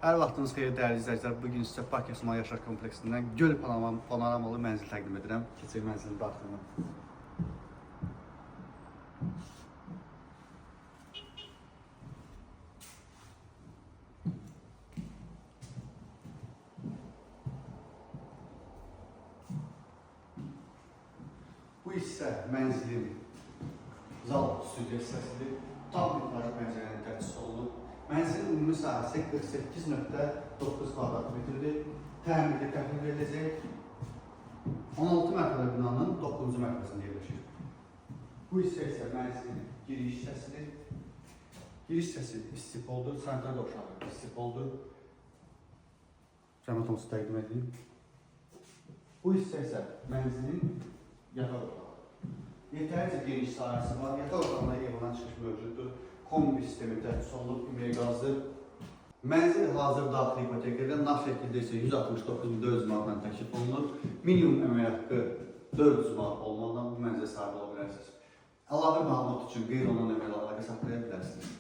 Hər vaxtınız xeyir dəyərli izləyicilər. Bugün sizə Bakı Əsmal Yaşar kompleksindən göl panoramalı mənzil təqdim edirəm. Keçək mənzilin daxilinə. Bu hissə mənzilin zal stüdiyo hissəsidir. Tam metraj pəncərənin təchiz olunub. Mənzilin ümumi sahəsi 48.9 kvadrat metrdir. Təmirli təhvil veriləcək. 16 mərtəbəli binanın 9-cu mərtəbəsində yerləşir. Bu hissə isə mənzilin giriş hissəsidir. Giriş hissəsi istipoldur, sanitar dovşanı istipoldur. Cəmiyyət olsun təqdim edeyim. Bu hissə isə mənzilin yataq otağı. Yetərincə geniş sahəsi var. Yataq otağında evlanan çıxış mövcuddur. Kombi sistemi təchiz olunub, ümumi qazdır. Mənzil hazır daxili ipotekada nağd şəkildə isə 169.400 manatla təklif olunur. Minimum əmək haqqı 400 manat olmadan bu mənzilə sahib ola bilərsiniz. Əlavə məlumat üçün qeyri-olunan əmək əlaqə saxlaya bilərsiniz.